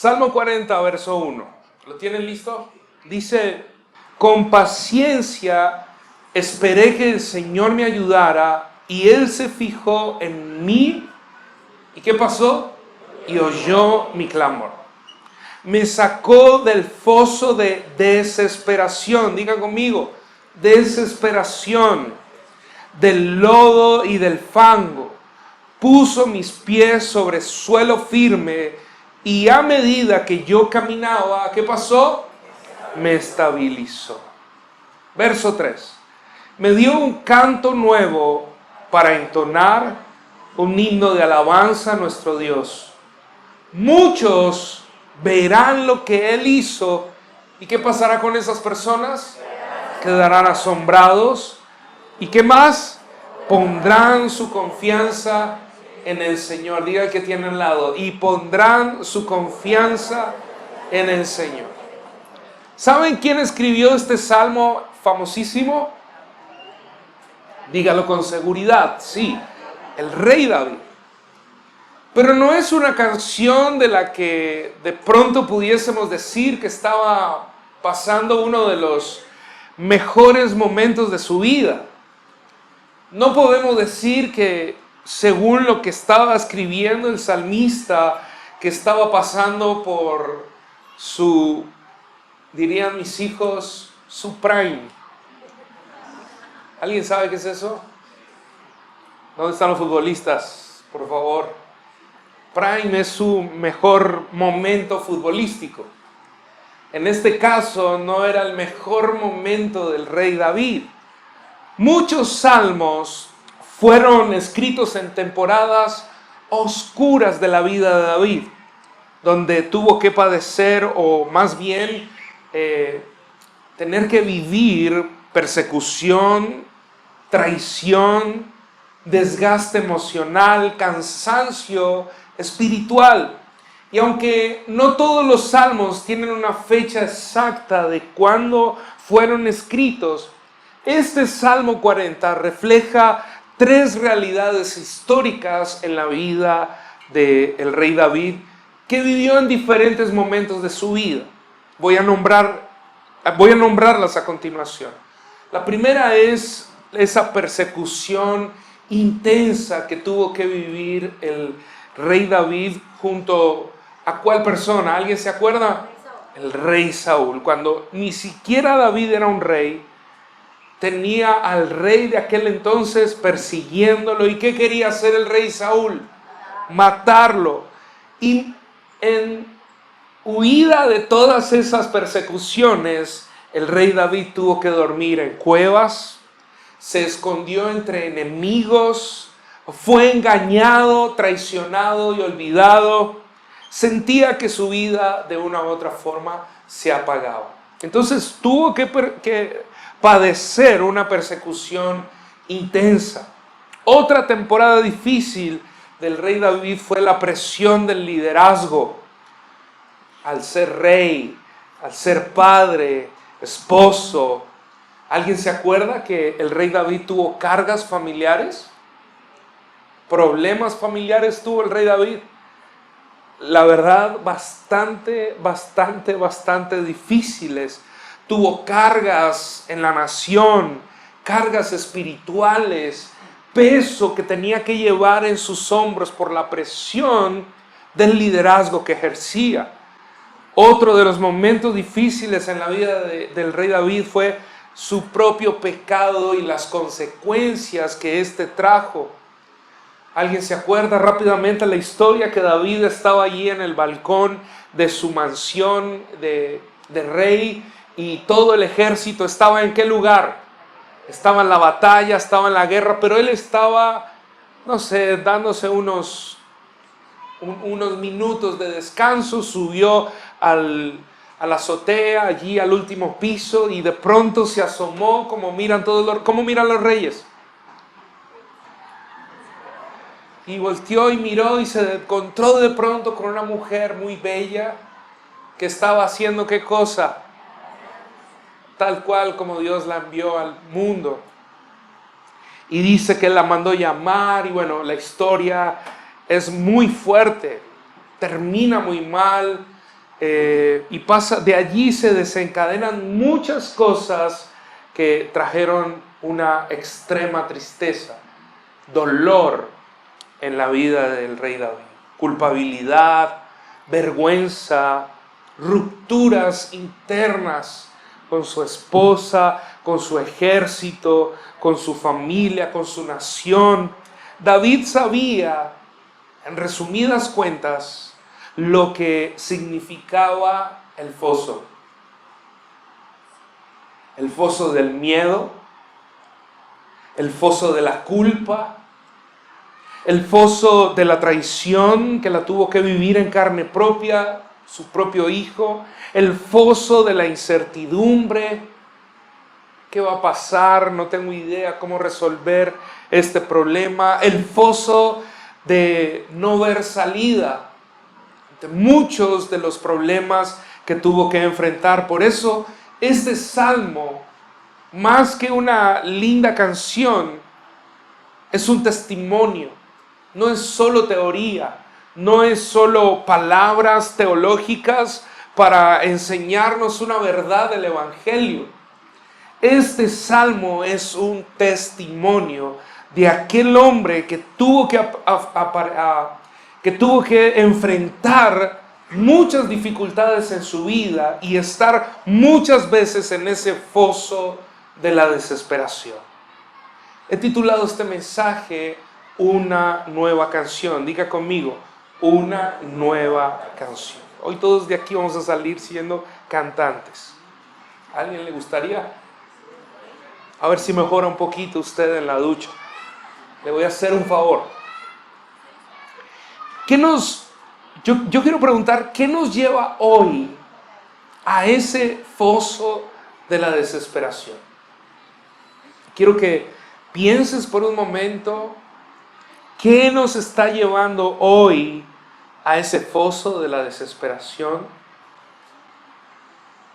Salmo 40, verso 1. ¿Lo tienen listo? Dice, con paciencia esperé que el Señor me ayudara y Él se fijó en mí. ¿Y qué pasó? Y oyó mi clamor. Me sacó del foso de desesperación. Diga conmigo, desesperación, del lodo y del fango. Puso mis pies sobre suelo firme y a medida que yo caminaba, ¿qué pasó? Me estabilizó. Verso 3. Me dio un canto nuevo para entonar un himno de alabanza a nuestro Dios. Muchos verán lo que Él hizo. ¿Y qué pasará con esas personas? Quedarán asombrados. ¿Y qué más? Pondrán su confianza en el Señor. Diga el que tiene al lado. Y pondrán su confianza en el Señor. ¿Saben quién escribió este salmo famosísimo? Dígalo con seguridad. Sí, el rey David. Pero no es una canción de la que de pronto pudiésemos decir que estaba pasando uno de los mejores momentos de su vida. No podemos decir que según lo que estaba escribiendo el salmista, que estaba pasando por su, dirían mis hijos, su prime. ¿Alguien sabe qué es eso? ¿Dónde están los futbolistas? Por favor. Prime es su mejor momento futbolístico. En este caso no era el mejor momento del rey David. Muchos salmos fueron escritos en temporadas oscuras de la vida de David, donde tuvo que padecer o más bien tener que vivir persecución, traición, desgaste emocional, cansancio espiritual. Y aunque no todos los salmos tienen una fecha exacta de cuándo fueron escritos, este Salmo 40 refleja tres realidades históricas en la vida del rey David que vivió en diferentes momentos de su vida. Voy a nombrarlas a continuación. La primera es esa persecución intensa que tuvo que vivir el rey David junto a ¿cuál persona? ¿Alguien se acuerda? El rey Saúl. Cuando ni siquiera David era un rey, tenía al rey de aquel entonces persiguiéndolo. ¿Y qué quería hacer el rey Saúl? Matarlo. Y en huida de todas esas persecuciones, el rey David tuvo que dormir en cuevas, se escondió entre enemigos, fue engañado, traicionado y olvidado. Sentía que su vida de una u otra forma se apagaba. Entonces tuvo que padecer una persecución intensa. Otra temporada difícil del rey David fue la presión del liderazgo. Al ser rey, al ser padre, esposo. ¿Alguien se acuerda que el rey David tuvo cargas familiares? ¿Problemas familiares tuvo el rey David? La verdad, bastante difíciles. Tuvo cargas en la nación, cargas espirituales, peso que tenía que llevar en sus hombros por la presión del liderazgo que ejercía. Otro de los momentos difíciles en la vida del rey David fue su propio pecado y las consecuencias que éste trajo. ¿Alguien se acuerda rápidamente la historia que David estaba allí en el balcón de su mansión de rey y todo el ejército estaba en qué lugar? Estaba en la batalla, estaba en la guerra, pero él estaba, no sé, dándose unos minutos de descanso, subió a la azotea, allí al último piso y de pronto se asomó como miran los reyes. Y volteó y miró y se encontró de pronto con una mujer muy bella que estaba haciendo ¿qué cosa? Tal cual como Dios la envió al mundo. Y dice que él la mandó llamar y bueno, la historia es muy fuerte, termina muy mal. y pasa, de allí se desencadenan muchas cosas que trajeron una extrema tristeza, dolor en la vida del rey David, culpabilidad, vergüenza, rupturas internas con su esposa, con su ejército, con su familia, con su nación. David sabía, en resumidas cuentas, lo que significaba el foso del miedo, el foso de la culpa, el foso de la traición que la tuvo que vivir en carne propia, su propio hijo, el foso de la incertidumbre. ¿Qué va a pasar? No tengo idea cómo resolver este problema. El foso de no ver salida de muchos de los problemas que tuvo que enfrentar. Por eso, este salmo, más que una linda canción, es un testimonio. No es solo teoría, no es solo palabras teológicas para enseñarnos una verdad del Evangelio. Este salmo es un testimonio de aquel hombre que tuvo que enfrentar muchas dificultades en su vida y estar muchas veces en ese foso de la desesperación. He titulado este mensaje Una nueva canción. Diga conmigo, una nueva canción. Hoy todos de aquí vamos a salir siendo cantantes. ¿A alguien le gustaría? A ver si mejora un poquito usted en la ducha. Le voy a hacer un favor. Yo quiero preguntar, ¿qué nos lleva hoy a ese foso de la desesperación? Quiero que pienses por un momento, ¿qué nos está llevando hoy a ese foso de la desesperación?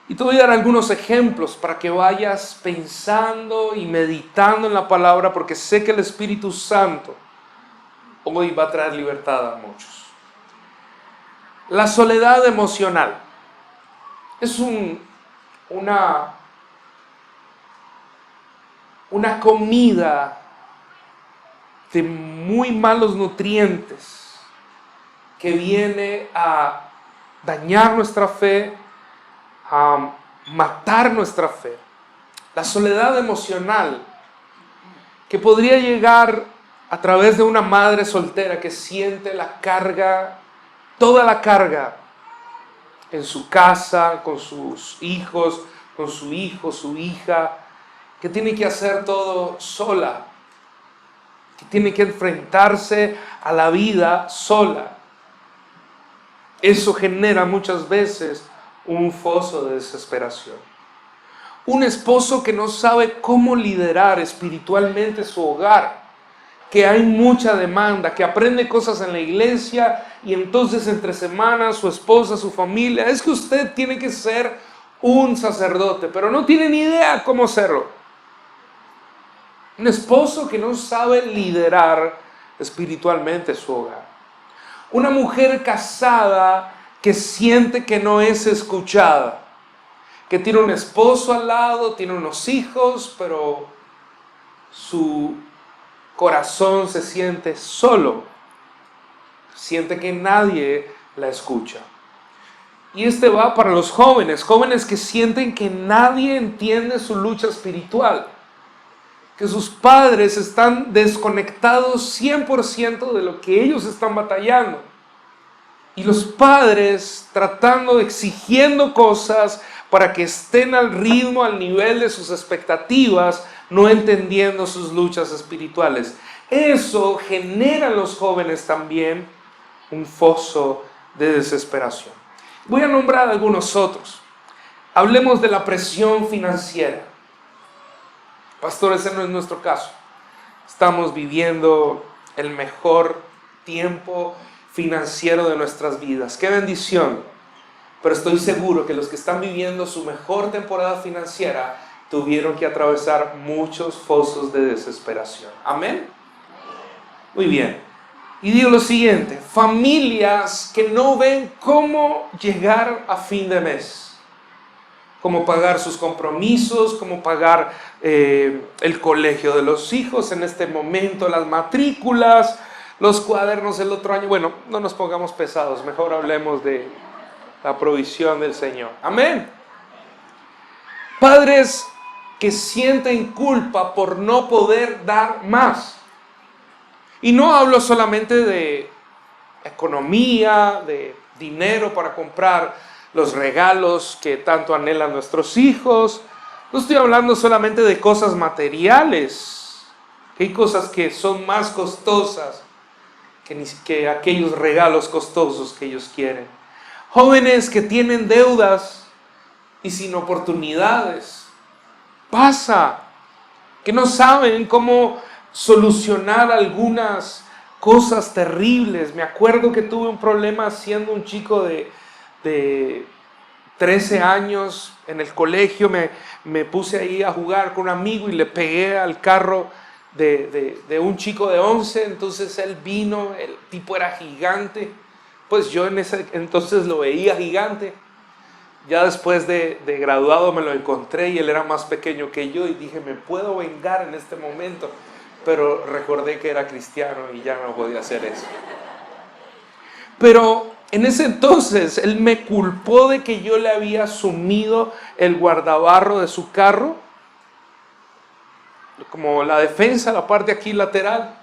Y te voy a dar algunos ejemplos para que vayas pensando y meditando en la palabra, porque sé que el Espíritu Santo hoy va a traer libertad a muchos. La soledad emocional es una comida de muy malos nutrientes que viene a dañar nuestra fe, a matar nuestra fe. La soledad emocional que podría llegar a través de una madre soltera que siente la carga, toda la carga en su casa, con sus hijos, con su hijo, su hija, que tiene que hacer todo sola, que tiene que enfrentarse a la vida sola. Eso genera muchas veces un foso de desesperación. Un esposo que no sabe cómo liderar espiritualmente su hogar, que hay mucha demanda, que aprende cosas en la iglesia y entonces entre semanas su esposa, su familia, es que usted tiene que ser un sacerdote, pero no tiene ni idea cómo serlo. Un esposo que no sabe liderar espiritualmente su hogar. Una mujer casada que siente que no es escuchada, que tiene un esposo al lado, tiene unos hijos, pero su corazón se siente solo, siente que nadie la escucha. Y este va para los jóvenes que sienten que nadie entiende su lucha espiritual, que sus padres están desconectados 100% de lo que ellos están batallando. Y los padres tratando, exigiendo cosas para que estén al ritmo, al nivel de sus expectativas, no entendiendo sus luchas espirituales. Eso genera en los jóvenes también un foso de desesperación. Voy a nombrar algunos otros. Hablemos de la presión financiera. Pastor, ese no es nuestro caso. Estamos viviendo el mejor tiempo financiero de nuestras vidas. ¡Qué bendición! Pero estoy seguro que los que están viviendo su mejor temporada financiera tuvieron que atravesar muchos fosos de desesperación. ¿Amén? Muy bien. Y digo lo siguiente: familias que no ven cómo llegar a fin de mes, cómo pagar sus compromisos, cómo pagar el colegio de los hijos en este momento, las matrículas, los cuadernos del otro año. Bueno, no nos pongamos pesados, mejor hablemos de la provisión del Señor. Amén. Padres que sienten culpa por no poder dar más. Y no hablo solamente de economía, de dinero para comprar los regalos que tanto anhelan nuestros hijos. No estoy hablando solamente de cosas materiales. Hay cosas que son más costosas que aquellos regalos costosos que ellos quieren. Jóvenes que tienen deudas y sin oportunidades. Pasa que no saben cómo solucionar algunas cosas terribles. Me acuerdo que tuve un problema siendo un chico de 13 años en el colegio. Me puse ahí a jugar con un amigo y le pegué al carro de un chico de 11. Entonces él vino, el tipo era gigante. Pues yo en ese entonces lo veía gigante. Ya después de graduado me lo encontré y él era más pequeño que yo y dije, me puedo vengar en este momento. Pero recordé que era cristiano y ya no podía hacer eso. Pero en ese entonces él me culpó de que yo le había sumido el guardabarro de su carro, como la defensa, la parte aquí lateral,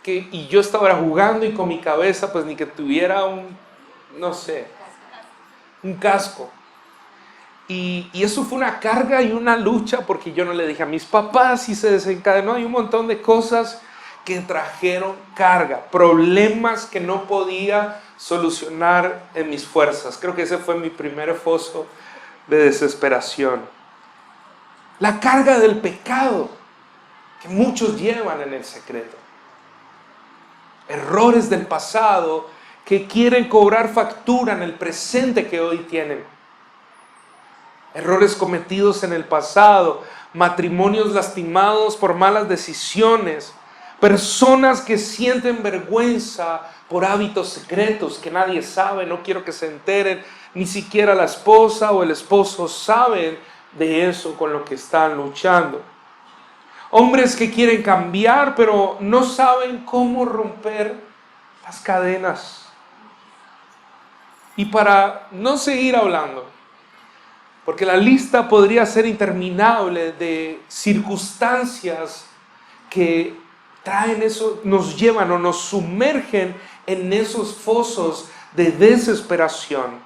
y yo estaba jugando y con mi cabeza pues ni que tuviera un casco. Y eso fue una carga y una lucha, porque yo no le dije a mis papás y se desencadenó. Hay un montón de cosas que trajeron carga, problemas que no podía solucionar en mis fuerzas. Creo que ese fue mi primer foso de desesperación. La carga del pecado que muchos llevan en el secreto. Errores del pasado que quieren cobrar factura en el presente que hoy tienen. Errores cometidos en el pasado, matrimonios lastimados por malas decisiones, personas que sienten vergüenza por hábitos secretos que nadie sabe, no quiero que se enteren, ni siquiera la esposa o el esposo saben de eso con lo que están luchando. Hombres que quieren cambiar, pero no saben cómo romper las cadenas. Y para no seguir hablando, porque la lista podría ser interminable de circunstancias que traen eso, nos llevan o nos sumergen en esos fosos de desesperación.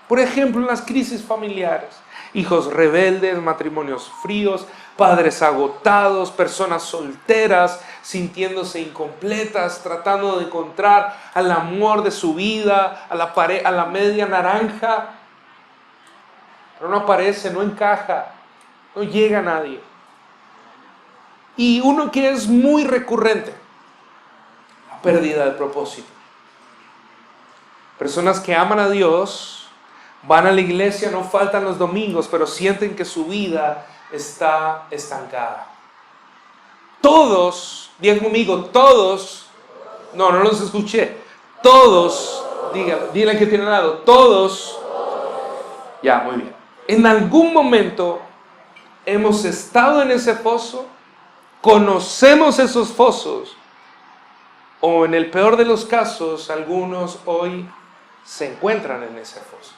Por ejemplo, en las crisis familiares, hijos rebeldes, matrimonios fríos, padres agotados, personas solteras, sintiéndose incompletas, tratando de encontrar al amor de su vida, a la media naranja, pero no aparece, no encaja, no llega a nadie. Y uno que es muy recurrente, la pérdida del propósito. Personas que aman a Dios, van a la iglesia, no faltan los domingos, pero sienten que su vida está estancada. Todos, digan conmigo, todos, no los escuché, todos, díganle que tienen al lado, todos, ya, muy bien. En algún momento hemos estado en ese foso, conocemos esos fosos, o en el peor de los casos, algunos hoy se encuentran en ese foso.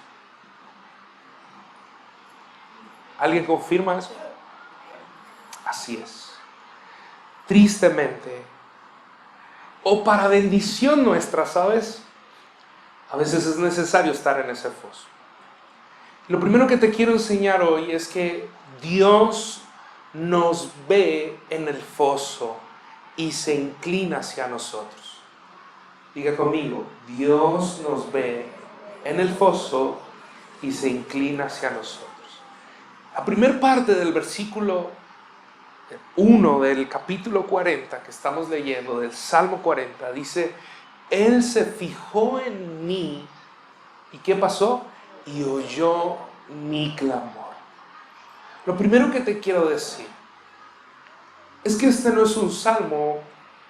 ¿Alguien confirma eso? Así es. Tristemente, o para bendición nuestra, ¿sabes? A veces es necesario estar en ese foso. Lo primero que te quiero enseñar hoy es que Dios nos ve en el foso y se inclina hacia nosotros. Diga conmigo, Dios nos ve en el foso y se inclina hacia nosotros. La primera parte del versículo 1 del capítulo 40 que estamos leyendo, del Salmo 40, dice, Él se fijó en mí. ¿Y qué pasó? Y oyó mi clamor. Lo primero que te quiero decir es que este no es un salmo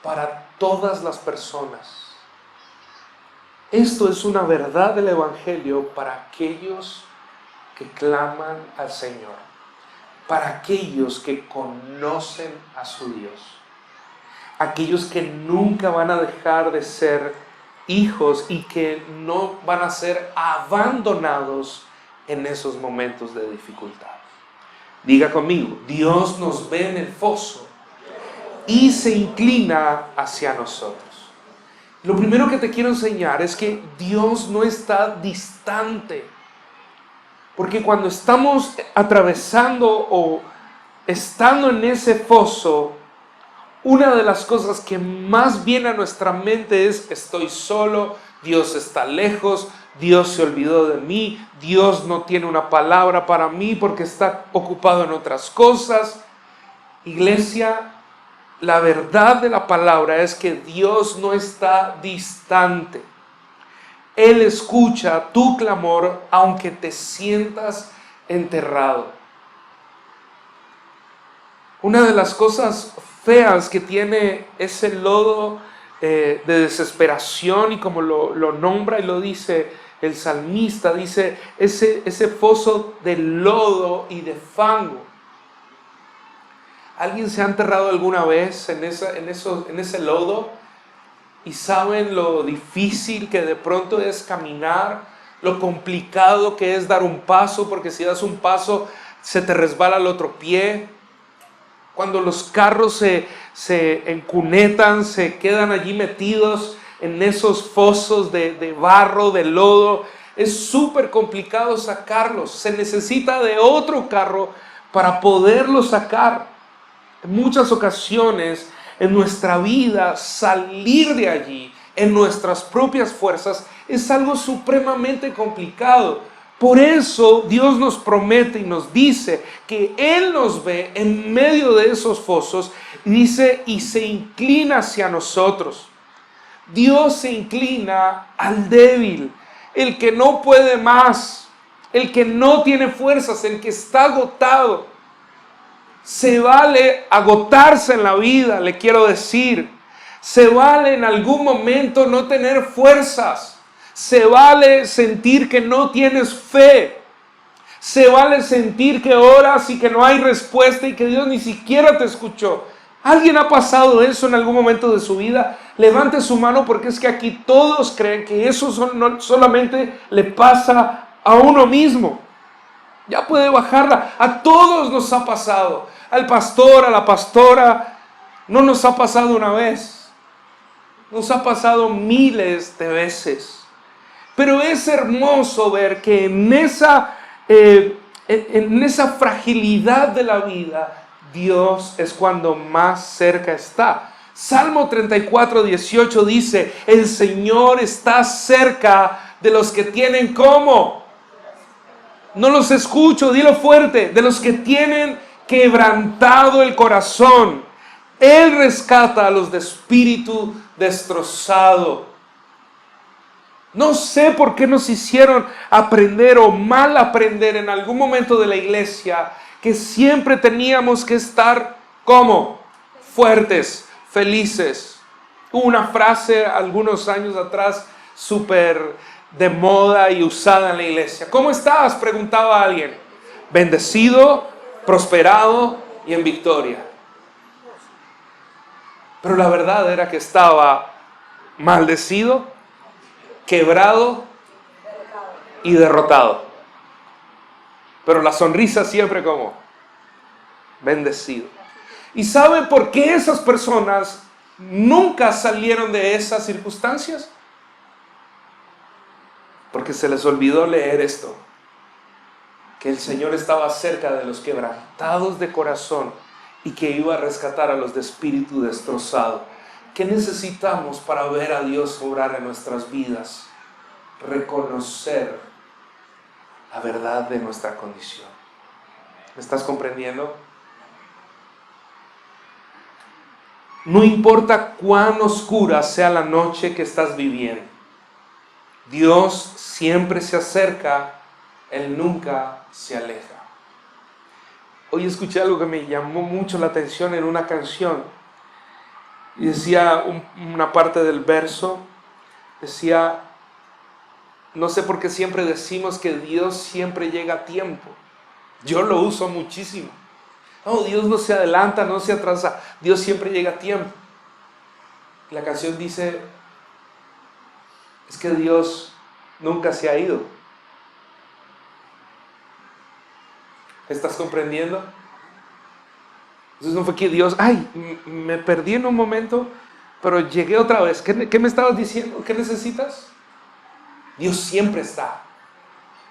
para todas las personas. Esto es una verdad del Evangelio para aquellos que claman al Señor, para aquellos que conocen a su Dios, aquellos que nunca van a dejar de ser hijos y que no van a ser abandonados en esos momentos de dificultad. Diga conmigo, Dios nos ve en el foso y se inclina hacia nosotros. Lo primero que te quiero enseñar es que Dios no está distante. Porque cuando estamos atravesando o estando en ese foso, una de las cosas que más viene a nuestra mente es: estoy solo, Dios está lejos, Dios se olvidó de mí, Dios no tiene una palabra para mí porque está ocupado en otras cosas. Iglesia, la verdad de la palabra es que Dios no está distante. Él escucha tu clamor aunque te sientas enterrado. Una de las cosas feas que tiene ese lodo de desesperación, y como lo nombra y lo dice el salmista, dice ese foso de lodo y de fango. ¿Alguien se ha enterrado alguna vez en ese lodo? Y saben lo difícil que de pronto es caminar, lo complicado que es dar un paso, porque si das un paso se te resbala el otro pie. Cuando los carros se encunetan, se quedan allí metidos en esos fosos de barro, de lodo, es súper complicado sacarlos. Se necesita de otro carro para poderlos sacar. En muchas ocasiones en nuestra vida, salir de allí en nuestras propias fuerzas es algo supremamente complicado. Por eso Dios nos promete y nos dice que Él nos ve en medio de esos fosos, y dice, y se inclina hacia nosotros. Dios se inclina al débil, el que no puede más, el que no tiene fuerzas, el que está agotado. Se vale agotarse en la vida, le quiero decir. Se vale en algún momento no tener fuerzas. Se vale sentir que no tienes fe. Se vale sentir que oras y que no hay respuesta y que Dios ni siquiera te escuchó. ¿Alguien ha pasado eso en algún momento de su vida? Levante su mano, porque es que aquí todos creen que eso no solamente le pasa a uno mismo. Ya puede bajarla. A todos nos ha pasado. Al pastor, a la pastora. No nos ha pasado una vez. Nos ha pasado miles de veces. Pero es hermoso ver que en esa fragilidad de la vida, Dios es cuando más cerca está. Salmo 34:18 dice: el Señor está cerca de los que tienen ¿cómo? No los escucho, dilo fuerte. De los que tienen quebrantado el corazón. Él rescata a los de espíritu destrozado. No sé por qué nos hicieron aprender o mal aprender en algún momento de la iglesia que siempre teníamos que estar ¿cómo? Fuertes, felices. Hubo una frase algunos años atrás súper de moda y usada en la iglesia. ¿Cómo estás?, preguntaba alguien. Bendecido, prosperado y en victoria. Pero la verdad era que estaba maldecido, quebrado y derrotado. Pero la sonrisa siempre como bendecido. ¿Y sabe por qué esas personas nunca salieron de esas circunstancias? Porque se les olvidó leer esto: que el Señor estaba cerca de los quebrantados de corazón y que iba a rescatar a los de espíritu destrozado. ¿Qué necesitamos para ver a Dios obrar en nuestras vidas? Reconocer la verdad de nuestra condición. ¿Me estás comprendiendo? No importa cuán oscura sea la noche que estás viviendo, Dios siempre se acerca, Él nunca se aleja. Hoy escuché algo que me llamó mucho la atención en una canción. Y decía una parte del verso, decía, no sé por qué siempre decimos que Dios siempre llega a tiempo. Yo lo uso muchísimo. No, Dios no se adelanta, no se atrasa, Dios siempre llega a tiempo. La canción dice, es que Dios nunca se ha ido. ¿Estás comprendiendo? Entonces no fue que Dios, me perdí en un momento, pero llegué otra vez. ¿Qué me estabas diciendo? ¿Qué necesitas? Dios siempre está.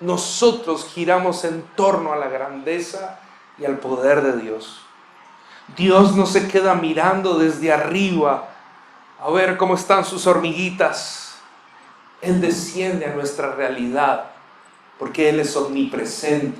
Nosotros giramos en torno a la grandeza y al poder de Dios. Dios no se queda mirando desde arriba a ver cómo están sus hormiguitas. Él desciende a nuestra realidad porque Él es omnipresente,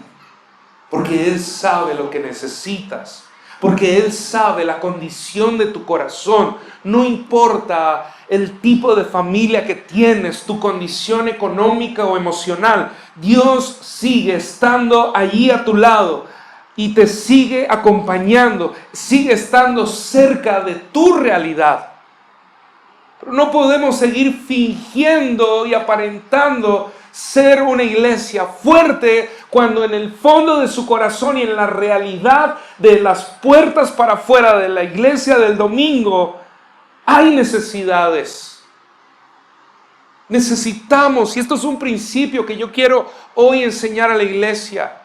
porque Él sabe lo que necesitas, porque Él sabe la condición de tu corazón. No importa el tipo de familia que tienes, tu condición económica o emocional, Dios sigue estando allí a tu lado y te sigue acompañando, sigue estando cerca de tu realidad. Pero no podemos seguir fingiendo y aparentando ser una iglesia fuerte cuando en el fondo de su corazón y en la realidad de las puertas para afuera de la iglesia del domingo hay necesidades. Necesitamos, y esto es un principio que yo quiero hoy enseñar a la iglesia,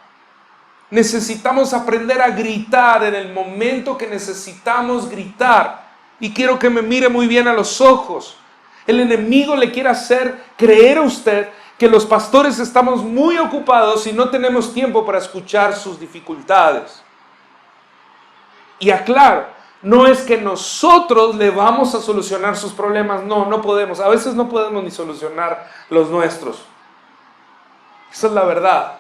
necesitamos aprender a gritar en el momento que necesitamos gritar. Y quiero que me mire muy bien a los ojos. El enemigo le quiere hacer creer a usted que los pastores estamos muy ocupados y no tenemos tiempo para escuchar sus dificultades. Y aclaro, no es que nosotros le vamos a solucionar sus problemas, no podemos. A veces no podemos ni solucionar los nuestros. Esa es la verdad.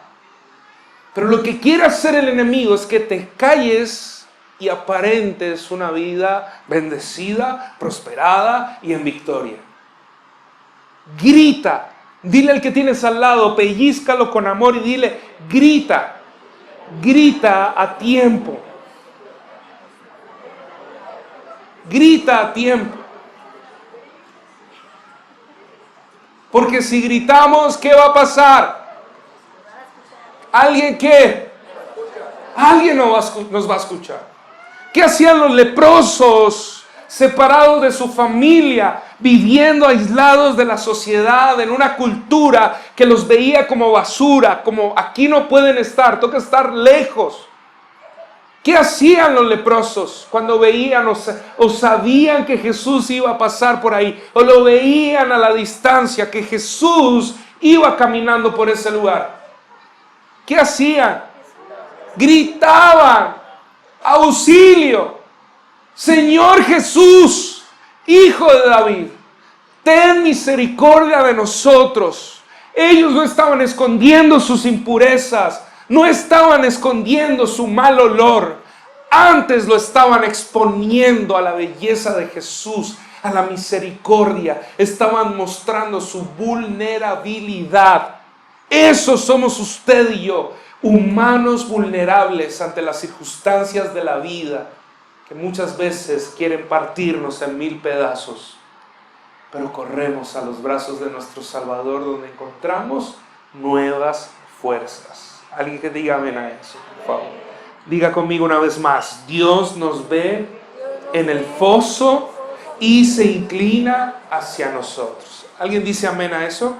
Pero lo que quiere hacer el enemigo es que te calles y aparentes una vida bendecida, prosperada y en victoria. Grita, dile al que tienes al lado, pellízcalo con amor y dile, grita a tiempo. Grita a tiempo. Porque si gritamos, ¿qué va a pasar? ¿Alguien qué? Alguien nos va a escuchar. ¿Qué hacían los leprosos, separados de su familia, viviendo aislados de la sociedad, en una cultura que los veía como basura, como aquí no pueden estar, toca estar lejos? ¿Qué hacían los leprosos cuando veían o sabían que Jesús iba a pasar por ahí? O lo veían a la distancia, que Jesús iba caminando por ese lugar. ¿Qué hacían? Gritaban, auxilio, Señor Jesús, Hijo de David, ten misericordia de nosotros. Ellos no estaban escondiendo sus impurezas, no estaban escondiendo su mal olor, antes lo estaban exponiendo a la belleza de Jesús, a la misericordia, estaban mostrando su vulnerabilidad. Eso somos usted y yo, humanos vulnerables ante las circunstancias de la vida, que muchas veces quieren partirnos en 1000 pedazos, pero corremos a los brazos de nuestro Salvador, donde encontramos nuevas fuerzas. Alguien que diga amén a eso, por favor. Diga conmigo una vez más, Dios nos ve en el foso y se inclina hacia nosotros. ¿Alguien dice amén a eso?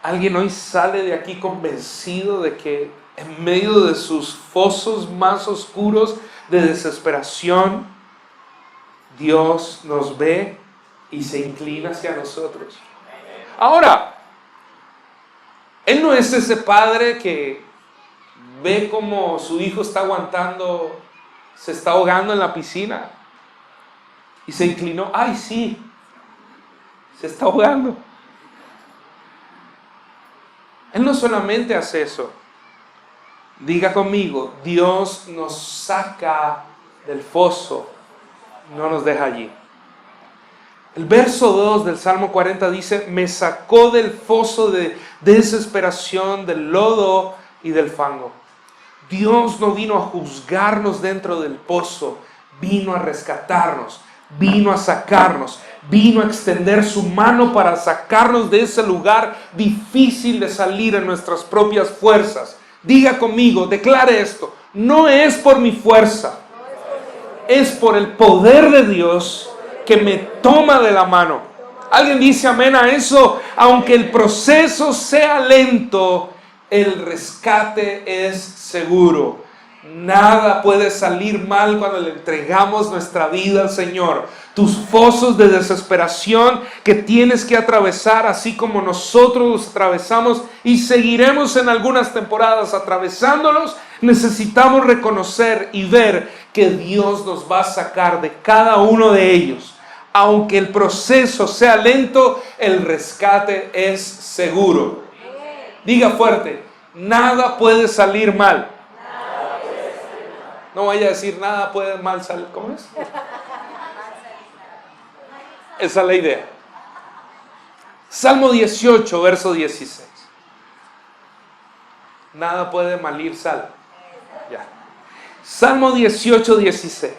¿Alguien hoy sale de aquí convencido de que en medio de sus fosos más oscuros de desesperación, Dios nos ve y se inclina hacia nosotros? Ahora, Él no es ese padre que ve como su hijo está aguantando, se está ahogando en la piscina y se inclinó. ¡Ay, sí! Se está ahogando. Él no solamente hace eso. Diga conmigo, Dios nos saca del foso, no nos deja allí. El verso 2 del Salmo 40 dice, me sacó del foso de desesperación, del lodo y del fango. Dios no vino a juzgarnos dentro del pozo, vino a rescatarnos, vino a sacarnos, vino a extender su mano para sacarnos de ese lugar difícil de salir en nuestras propias fuerzas. Diga conmigo, declare esto: no es por mi fuerza, es por el poder de Dios que me toma de la mano. ¿Alguien dice amén a eso? Aunque el proceso sea lento, el rescate es seguro. Nada puede salir mal cuando le entregamos nuestra vida al Señor. Tus fosos de desesperación que tienes que atravesar, así como nosotros los atravesamos y seguiremos en algunas temporadas atravesándolos, necesitamos reconocer y ver que Dios nos va a sacar de cada uno de ellos. Aunque el proceso sea lento, el rescate es seguro. Diga fuerte: nada puede salir mal. No vaya a decir nada puede mal salir. ¿Cómo es? Esa es la idea. Salmo 18, verso 16. Nada puede malir sal. Ya. Salmo 18, 16.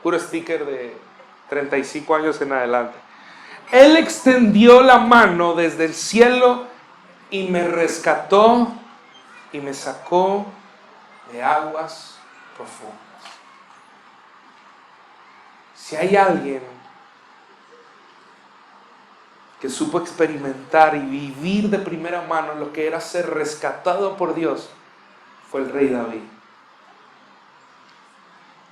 Puro sticker de 35 años en adelante. Él extendió la mano desde el cielo y me rescató y me sacó de aguas profundas. Si hay alguien que supo experimentar y vivir de primera mano lo que era ser rescatado por Dios, fue el rey David.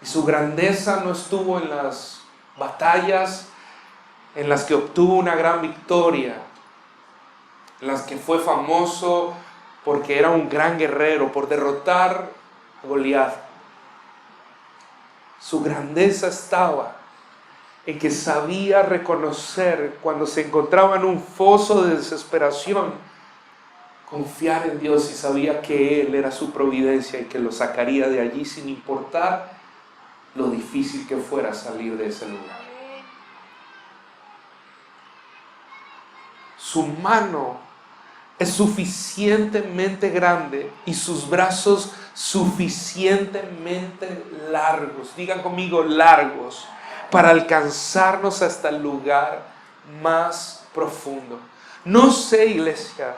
Y su grandeza no estuvo en las batallas en las que obtuvo una gran victoria, en las que fue famoso porque era un gran guerrero, por derrotar a Goliat. Su grandeza estaba en que sabía reconocer cuando se encontraba en un foso de desesperación, confiar en Dios, y sabía que Él era su providencia y que lo sacaría de allí sin importar lo difícil que fuera salir de ese lugar. Su mano es suficientemente grande y sus brazos suficientemente largos, digan conmigo largos, para alcanzarnos hasta el lugar más profundo. No sé, iglesia,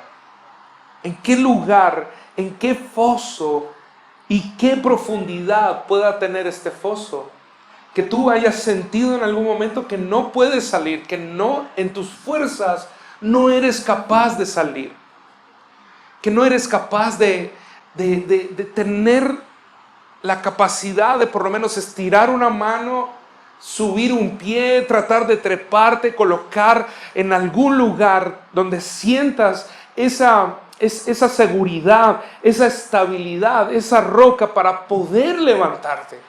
en qué lugar, en qué foso y qué profundidad pueda tener este foso, que tú hayas sentido en algún momento que no puedes salir, que no, en tus fuerzas no eres capaz de salir, que no eres capaz de tener la capacidad de por lo menos estirar una mano, subir un pie, tratar de treparte, colocar en algún lugar donde sientas esa seguridad, esa estabilidad, esa roca para poder levantarte.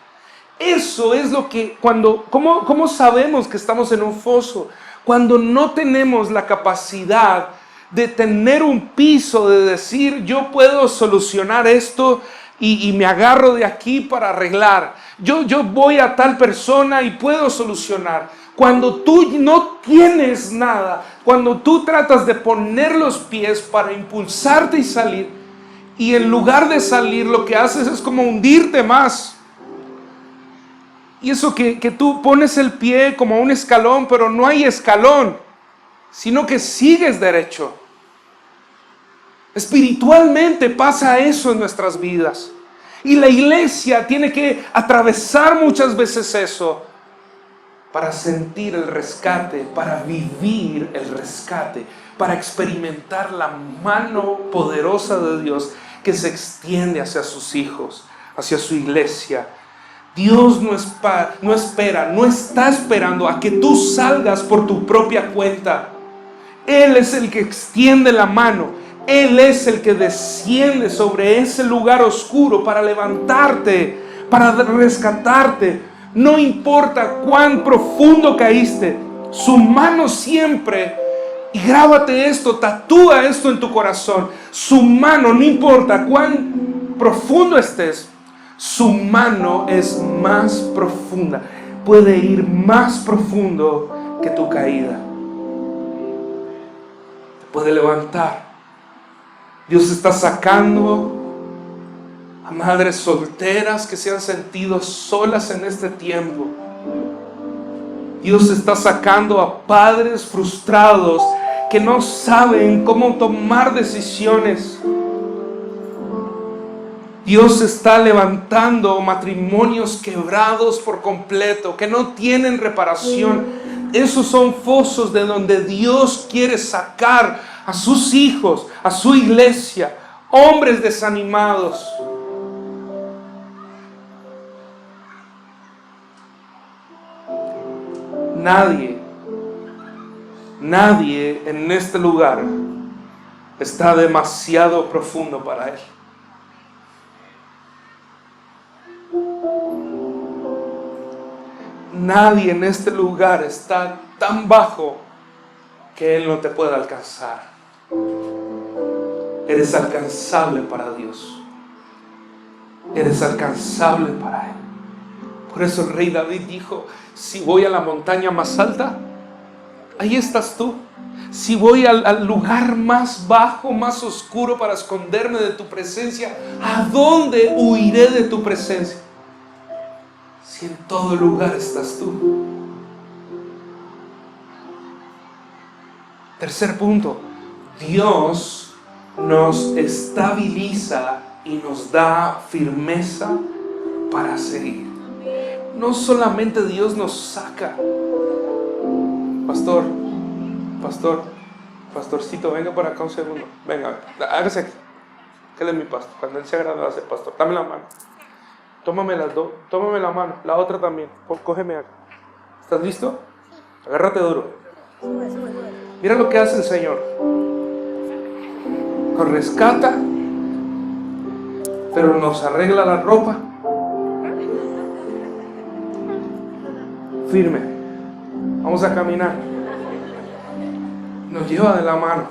Eso es lo que, ¿cómo sabemos que estamos en un foso? Cuando no tenemos la capacidad de tener un piso, de decir yo puedo solucionar esto y me agarro de aquí para arreglar. Yo voy a tal persona y puedo solucionar. Cuando tú no tienes nada, cuando tú tratas de poner los pies para impulsarte y salir, y en lugar de salir lo que haces es como hundirte más. Y eso que tú pones el pie como un escalón, pero no hay escalón, sino que sigues derecho. Espiritualmente pasa eso en nuestras vidas. Y la iglesia tiene que atravesar muchas veces eso para sentir el rescate, para vivir el rescate, para experimentar la mano poderosa de Dios que se extiende hacia sus hijos, hacia su iglesia. Dios no está esperando a que tú salgas por tu propia cuenta. Él es el que extiende la mano. Él es el que desciende sobre ese lugar oscuro para levantarte, para rescatarte. No importa cuán profundo caíste, su mano siempre, y grábate esto, tatúa esto en tu corazón, su mano, no importa cuán profundo estés, su mano es más profunda, puede ir más profundo que tu caída. Te puede levantar. Dios está sacando a madres solteras que se han sentido solas en este tiempo. Dios está sacando a padres frustrados que no saben cómo tomar decisiones. Dios está levantando matrimonios quebrados por completo, que no tienen reparación. Esos son fosos de donde Dios quiere sacar a sus hijos, a su iglesia, hombres desanimados. Nadie en este lugar está demasiado profundo para Él. Nadie en este lugar está tan bajo que Él no te pueda alcanzar. Eres alcanzable para Dios. Eres alcanzable para Él. Por eso el rey David dijo: si voy a la montaña más alta, ahí estás tú. Si voy al lugar más bajo, más oscuro para esconderme de tu presencia, ¿a dónde huiré de tu presencia? Si en todo lugar estás tú. Tercer punto, Dios nos estabiliza y nos da firmeza para seguir. No solamente Dios nos saca. Pastorcito, venga para acá un segundo. Venga, hágase aquí. Que él es mi pastor. Cuando él se agrada, hace pastor. Dame la mano. Tómame las dos. Tómame la mano. La otra también. Cógeme acá. ¿Estás listo? Agárrate duro. Mira lo que hace el Señor. Nos rescata, pero nos arregla la ropa. Firme. Vamos a caminar. Nos lleva de la mano.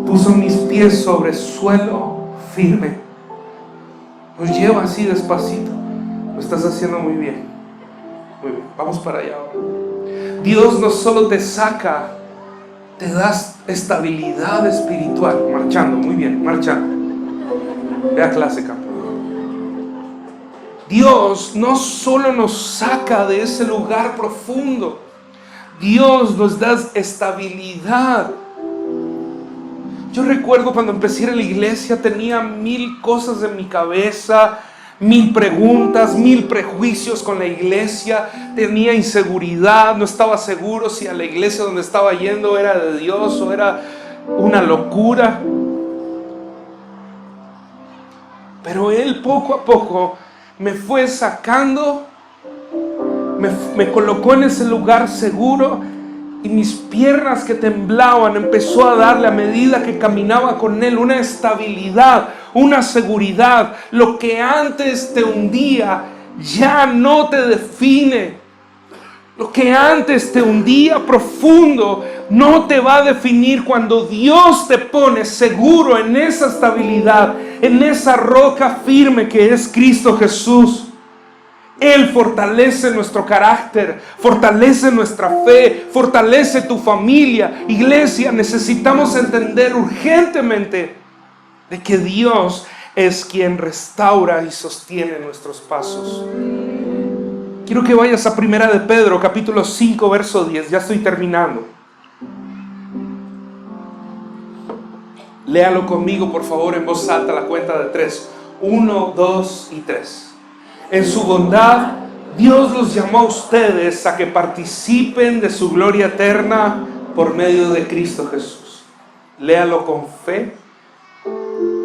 Puso mis pies sobre suelo firme. Nos lleva así despacito. Lo estás haciendo muy bien. Muy bien. Vamos para allá ahora. Dios no solo te saca, te das estabilidad espiritual. Marchando, muy bien, marchando. Ve a clase, campeón. Dios no solo nos saca de ese lugar profundo, Dios nos da estabilidad. Yo recuerdo cuando empecé a ir a la iglesia, tenía 1000 cosas en mi cabeza, 1000 preguntas, 1000 prejuicios con la iglesia, tenía inseguridad, no estaba seguro si a la iglesia donde estaba yendo era de Dios o era una locura. Pero Él poco a poco me fue sacando, me colocó en ese lugar seguro, y mis piernas que temblaban empezó a darle, a medida que caminaba con Él, una estabilidad, una seguridad. Lo que antes te hundía ya no te define. Lo que antes te hundía profundo no te va a definir cuando Dios te pone seguro en esa estabilidad, en esa roca firme que es Cristo Jesús. Él fortalece nuestro carácter, fortalece nuestra fe, fortalece tu familia. Iglesia, necesitamos entender urgentemente de que Dios es quien restaura y sostiene nuestros pasos. Quiero que vayas a 1 de Pedro, capítulo 5, verso 10. Ya estoy terminando. Léalo conmigo, por favor, en voz alta, a la cuenta de 3. 1, 2 y 3. En su bondad, Dios los llamó a ustedes a que participen de su gloria eterna por medio de Cristo Jesús. Léalo con fe,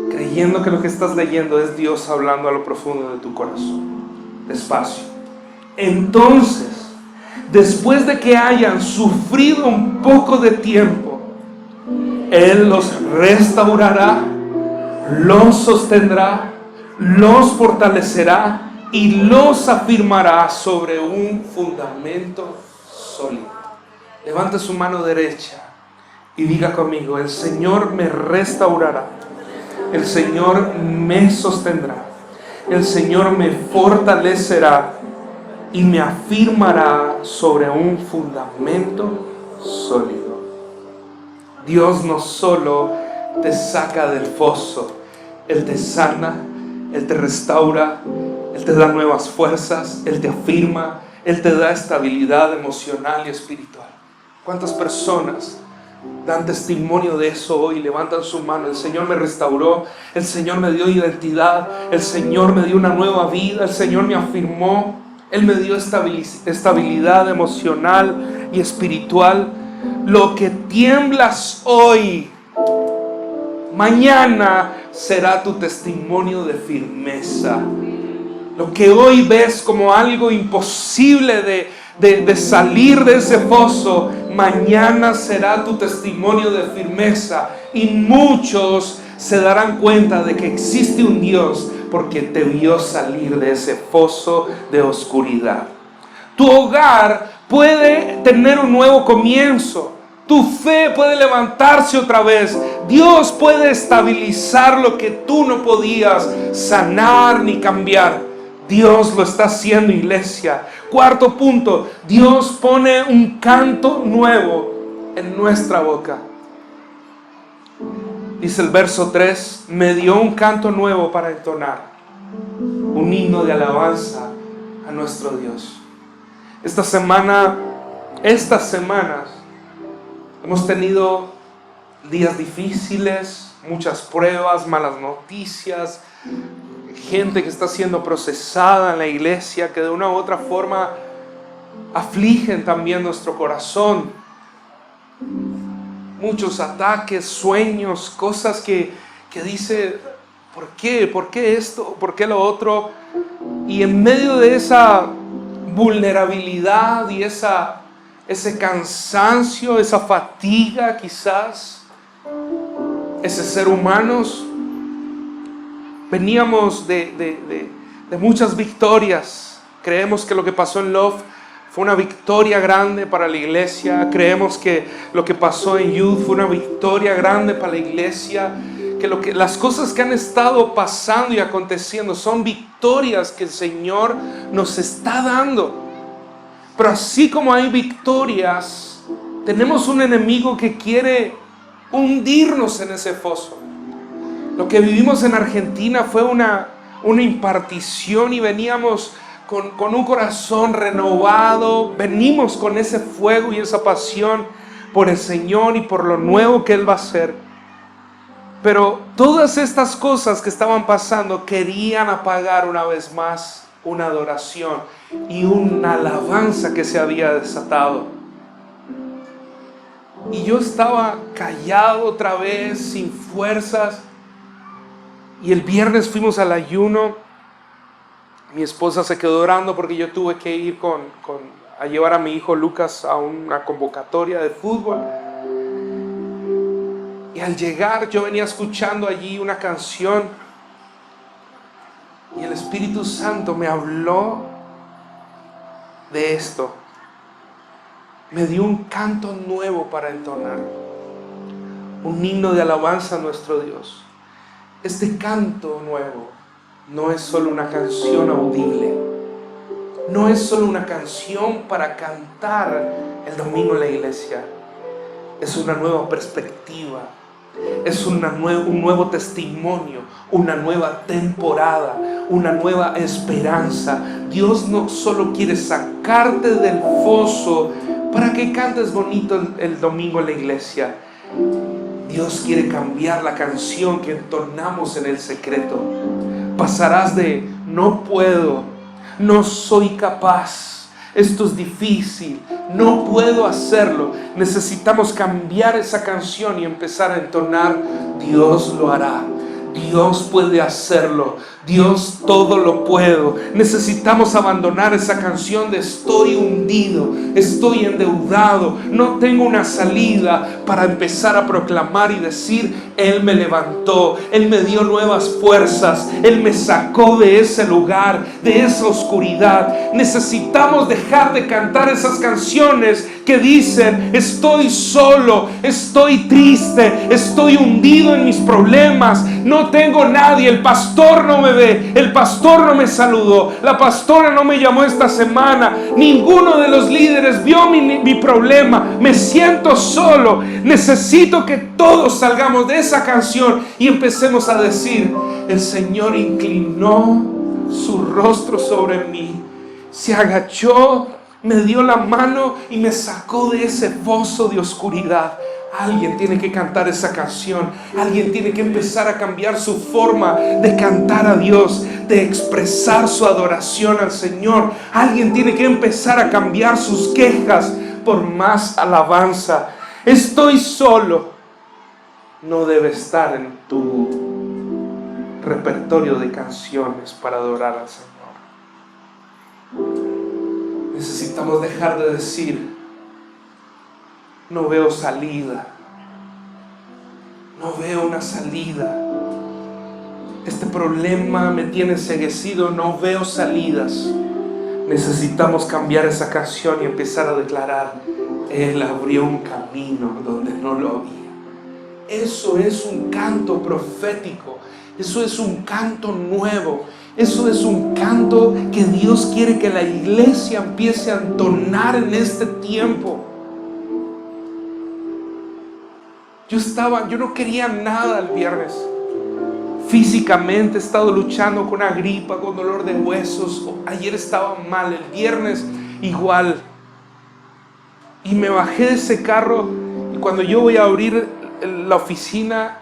creyendo que lo que estás leyendo es Dios hablando a lo profundo de tu corazón. Despacio. Entonces, después de que hayan sufrido un poco de tiempo, Él los restaurará, los sostendrá, los fortalecerá y los afirmará sobre un fundamento sólido. Levante su mano derecha y diga conmigo: el Señor me restaurará, el Señor me sostendrá, el Señor me fortalecerá y me afirmará sobre un fundamento sólido. Dios no solo te saca del foso, Él te sana, Él te restaura, Él te da nuevas fuerzas, Él te afirma, Él te da estabilidad emocional y espiritual. ¿Cuántas personas dan testimonio de eso hoy? Levantan su mano. El Señor me restauró, el Señor me dio identidad, el Señor me dio una nueva vida, el Señor me afirmó, Él me dio estabilidad emocional y espiritual. Lo que tiemblas hoy, mañana será tu testimonio de firmeza. Lo que hoy ves como algo imposible de salir de ese foso, mañana será tu testimonio de firmeza. Y muchos se darán cuenta de que existe un Dios porque te vio salir de ese foso de oscuridad. Tu hogar puede tener un nuevo comienzo. Tu fe puede levantarse otra vez. Dios puede estabilizar lo que tú no podías sanar ni cambiar. Dios lo está haciendo, iglesia. Cuarto punto, Dios pone un canto nuevo en nuestra boca. Dice el verso 3, me dio un canto nuevo para entonar, un himno de alabanza a nuestro Dios. Estas semanas hemos tenido días difíciles, muchas pruebas, malas noticias, gente que está siendo procesada en la iglesia, que de una u otra forma afligen también nuestro corazón. Muchos ataques, sueños, cosas que dice, ¿por qué? ¿Por qué esto? ¿Por qué lo otro? Y en medio de esa vulnerabilidad y ese cansancio, esa fatiga quizás, ese ser humanos, veníamos de muchas victorias. Creemos que lo que pasó en Love fue una victoria grande para la iglesia. Creemos que lo que pasó en Youth fue una victoria grande para la iglesia. Que las cosas que han estado pasando y aconteciendo son victorias que el Señor nos está dando. Pero así como hay victorias, tenemos un enemigo que quiere hundirnos en ese foso. Lo que vivimos en Argentina fue una impartición y veníamos con un corazón renovado. Venimos con ese fuego y esa pasión por el Señor y por lo nuevo que Él va a hacer. Pero todas estas cosas que estaban pasando querían apagar una vez más una adoración y una alabanza que se había desatado. Y yo estaba callado otra vez, sin fuerzas. Y el viernes fuimos al ayuno. Mi esposa se quedó orando porque yo tuve que ir a llevar a mi hijo Lucas a una convocatoria de fútbol. Y al llegar yo venía escuchando allí una canción. Y el Espíritu Santo me habló de esto. Me dio un canto nuevo para entonar. Un himno de alabanza a nuestro Dios. Este canto nuevo no es solo una canción audible. No es solo una canción para cantar el domingo en la iglesia. Es una nueva perspectiva. Es un nuevo testimonio, una nueva temporada, una nueva esperanza. Dios no solo quiere sacarte del foso para que cantes bonito el domingo en la iglesia. Dios quiere cambiar la canción que entonamos en el secreto. Pasarás de no puedo, no soy capaz, esto es difícil, no puedo hacerlo. Necesitamos cambiar esa canción y empezar a entonar: Dios lo hará, Dios puede hacerlo, Dios todo lo puedo. Necesitamos abandonar esa canción de estoy hundido, estoy endeudado, no tengo una salida, para empezar a proclamar y decir: Él me levantó, Él me dio nuevas fuerzas, Él me sacó de ese lugar, de esa oscuridad. Necesitamos dejar de cantar esas canciones que dicen: estoy solo, estoy triste, estoy hundido en mis problemas, no no tengo nadie, el pastor no me ve, el pastor no me saludó, la pastora no me llamó esta semana, ninguno de los líderes vio mi problema, me siento solo. Necesito que todos salgamos de esa canción y empecemos a decir: el Señor inclinó su rostro sobre mí, se agachó, me dio la mano y me sacó de ese pozo de oscuridad. Alguien tiene que cantar esa canción. Alguien tiene que empezar a cambiar su forma de cantar a Dios, de expresar su adoración al Señor. Alguien tiene que empezar a cambiar sus quejas por más alabanza. Estoy solo no debe estar en tu repertorio de canciones para adorar al Señor. Necesitamos dejar de decir: no veo salida, no veo una salida, este problema me tiene enceguecido, no veo salidas. Necesitamos cambiar esa canción y empezar a declarar: Él abrió un camino donde no lo había. Eso es un canto profético, eso es un canto nuevo, eso es un canto que Dios quiere que la iglesia empiece a entonar en este tiempo. Yo no quería nada el viernes. Físicamente he estado luchando con una gripa, con dolor de huesos. Ayer estaba mal, el viernes igual. Y me bajé de ese carro y cuando yo voy a abrir la oficina,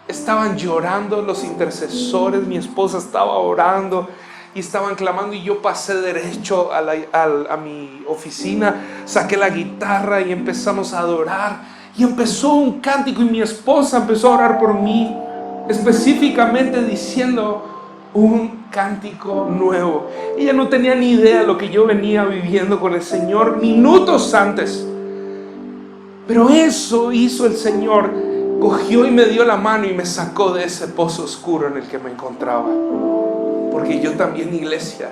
estaban llorando los intercesores, mi esposa estaba orando y estaban clamando, y yo pasé derecho a mi oficina, saqué la guitarra y empezamos a adorar. Y empezó un cántico y mi esposa empezó a orar por mí, específicamente diciendo un cántico nuevo. Ella no tenía ni idea de lo que yo venía viviendo con el Señor minutos antes. Pero eso hizo el Señor. Cogió y me dio la mano y me sacó de ese pozo oscuro en el que me encontraba. Porque yo también, iglesia,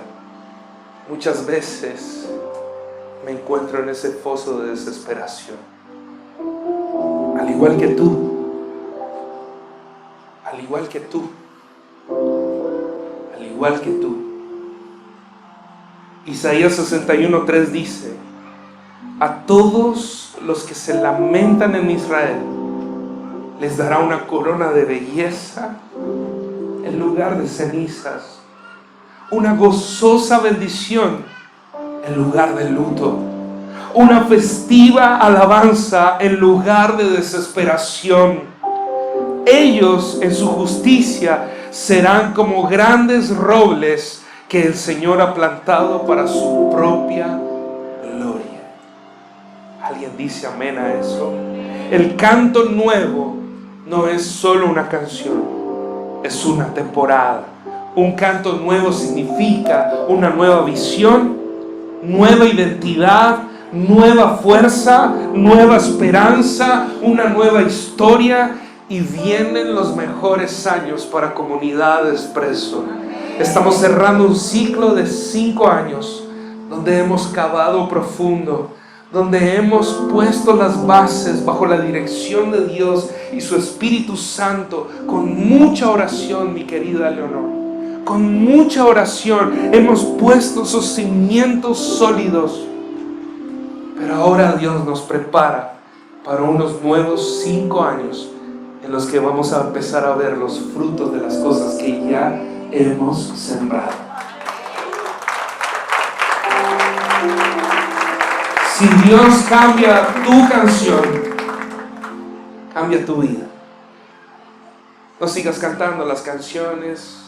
muchas veces me encuentro en ese pozo de desesperación. Al igual que tú, al igual que tú, al igual que tú. Isaías 61:3 dice: a todos los que se lamentan en Israel les dará una corona de belleza en lugar de cenizas, una gozosa bendición en lugar de luto, una festiva alabanza en lugar de desesperación. Ellos en su justicia serán como grandes robles que el Señor ha plantado para su propia gloria. ¿Alguien dice amén a eso? El canto nuevo no es solo una canción, es una temporada. Un canto nuevo significa una nueva visión, nueva identidad, nueva fuerza, nueva esperanza, una nueva historia, y vienen los mejores años para Comunidad Expreso. Estamos cerrando un ciclo de 5 años donde hemos cavado profundo, donde hemos puesto las bases bajo la dirección de Dios y su Espíritu Santo, con mucha oración, mi querida Leonor. Con mucha oración hemos puesto esos cimientos sólidos. Pero ahora Dios nos prepara para unos nuevos 5 años en los que vamos a empezar a ver los frutos de las cosas que ya hemos sembrado. Si Dios cambia tu canción, cambia tu vida. No sigas cantando las canciones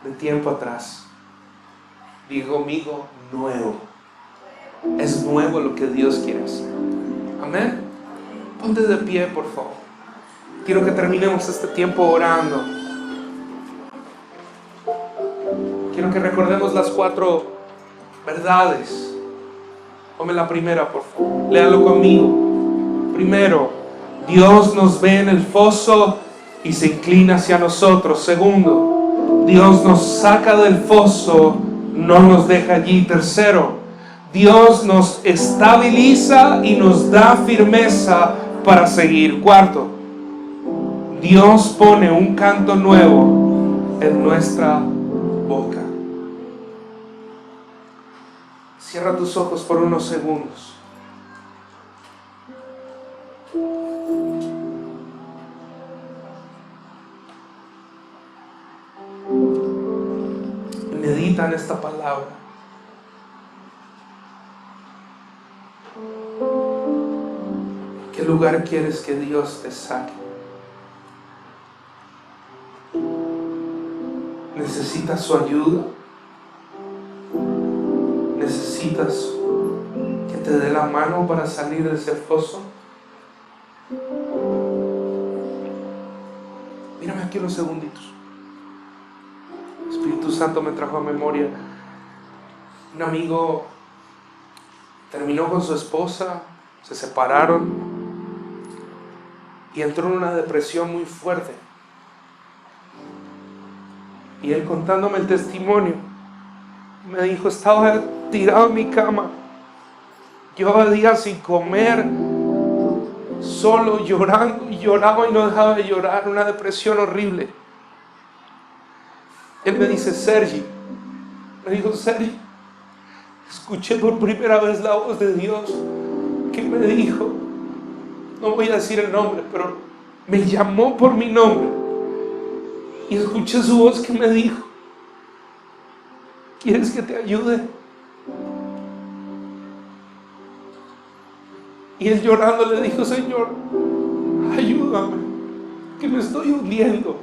de tiempo atrás. Digo conmigo, nuevo. Es nuevo lo que Dios quiere hacer. Amén. Ponte de pie, por favor. Quiero que terminemos este tiempo orando. Quiero que recordemos las 4 verdades. Ponme la primera, por favor. Léalo conmigo. Primero, Dios nos ve en el foso y se inclina hacia nosotros. Segundo, Dios nos saca del foso, no nos deja allí. Tercero, Dios nos estabiliza y nos da firmeza para seguir. Cuarto, Dios pone un canto nuevo en nuestra boca. Cierra tus ojos por unos segundos. Medita en esta palabra. ¿Qué lugar quieres que Dios te saque? ¿Necesitas su ayuda? ¿Necesitas que te dé la mano para salir de ese foso? Mírame aquí unos segunditos. El Espíritu Santo me trajo a memoria. Un amigo terminó con su esposa, se separaron y entró en una depresión muy fuerte. Y él, contándome el testimonio, me dijo: estaba tirado en mi cama, llevaba días sin comer, solo llorando, y lloraba y no dejaba de llorar, una depresión horrible. Él me dice: Sergi, escuché por primera vez la voz de Dios que me dijo, no voy a decir el nombre, pero me llamó por mi nombre. Y escuché su voz que me dijo: ¿quieres que te ayude? Y él llorando le dijo: Señor, ayúdame, que me estoy hundiendo.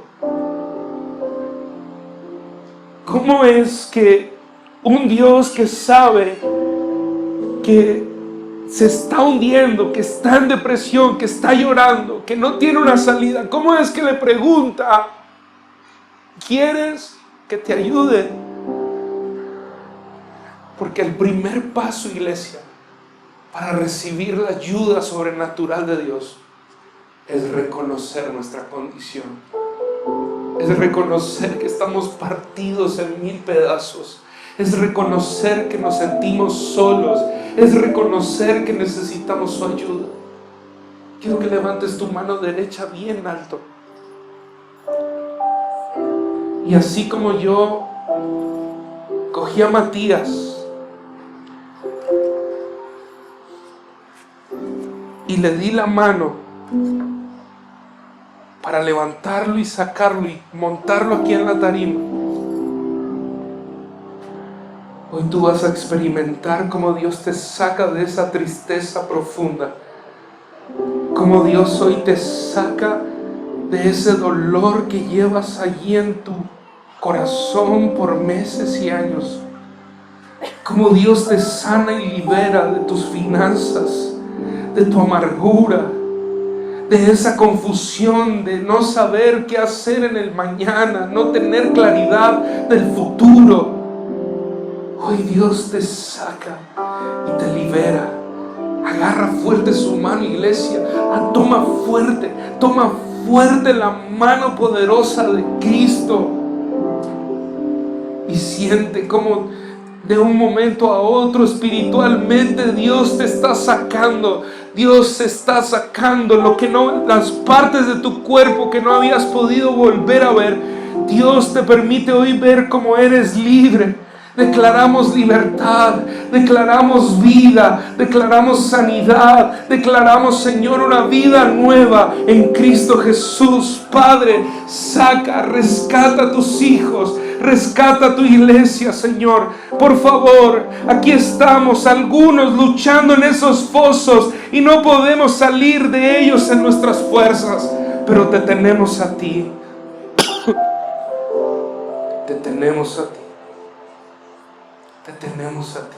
¿Cómo es que un Dios que sabe que se está hundiendo, que está en depresión, que está llorando, que no tiene una salida, cómo es que le pregunta: ¿quieres que te ayude? Porque el primer paso, iglesia, para recibir la ayuda sobrenatural de Dios es reconocer nuestra condición. Es reconocer que estamos partidos en 1000 pedazos. Es reconocer que nos sentimos solos. Es reconocer que necesitamos su ayuda. Quiero que levantes tu mano derecha bien alto. Y así como yo cogí a Matías y le di la mano para levantarlo y sacarlo y montarlo aquí en la tarima, hoy tú vas a experimentar cómo Dios te saca de esa tristeza profunda, cómo Dios hoy te saca de ese dolor que llevas allí en tu corazón por meses y años, cómo Dios te sana y libera de tus finanzas, de tu amargura, de esa confusión de no saber qué hacer en el mañana, no tener claridad del futuro. Hoy Dios te saca y te libera. Agarra fuerte su mano, iglesia. Toma fuerte la mano poderosa de Cristo y siente como de un momento a otro espiritualmente Dios te está sacando. Dios está sacando lo que no, las partes de tu cuerpo que no habías podido volver a ver. Dios te permite hoy ver cómo eres libre. Declaramos libertad, declaramos vida, declaramos sanidad, declaramos, Señor, una vida nueva en Cristo Jesús. Padre, saca, rescata a tus hijos, rescata a tu iglesia, Señor. Por favor, aquí estamos algunos luchando en esos fosos y no podemos salir de ellos en nuestras fuerzas, pero te tenemos a ti. Te tenemos a ti. Te tenemos a ti.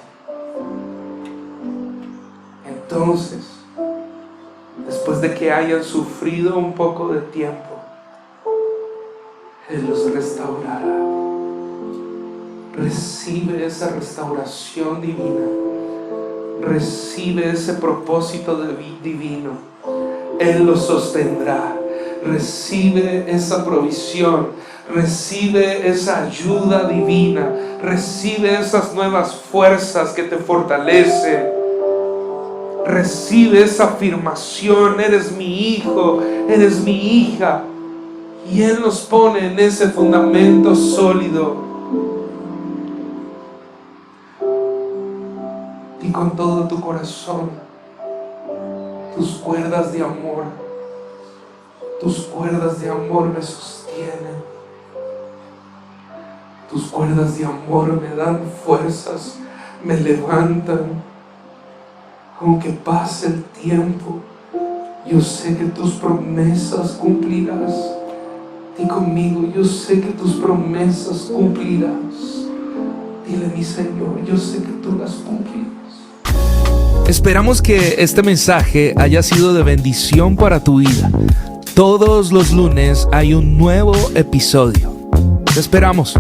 Entonces, después de que hayan sufrido un poco de tiempo, Él los restaurará. Recibe esa restauración divina. Recibe ese propósito divino. Él los sostendrá. Recibe esa provisión. Recibe esa ayuda divina. Recibe esas nuevas fuerzas que te fortalecen. Recibe esa afirmación: eres mi hijo, eres mi hija. Y Él nos pone en ese fundamento sólido. Y con todo tu corazón, tus cuerdas de amor me sostienen. Tus cuerdas de amor me dan fuerzas, me levantan. Aunque pase el tiempo, yo sé que tus promesas cumplirás. Y conmigo, yo sé que tus promesas cumplirás. Dile, mi Señor, yo sé que tú las cumplirás. Esperamos que este mensaje haya sido de bendición para tu vida. Todos los lunes hay un nuevo episodio. Te esperamos.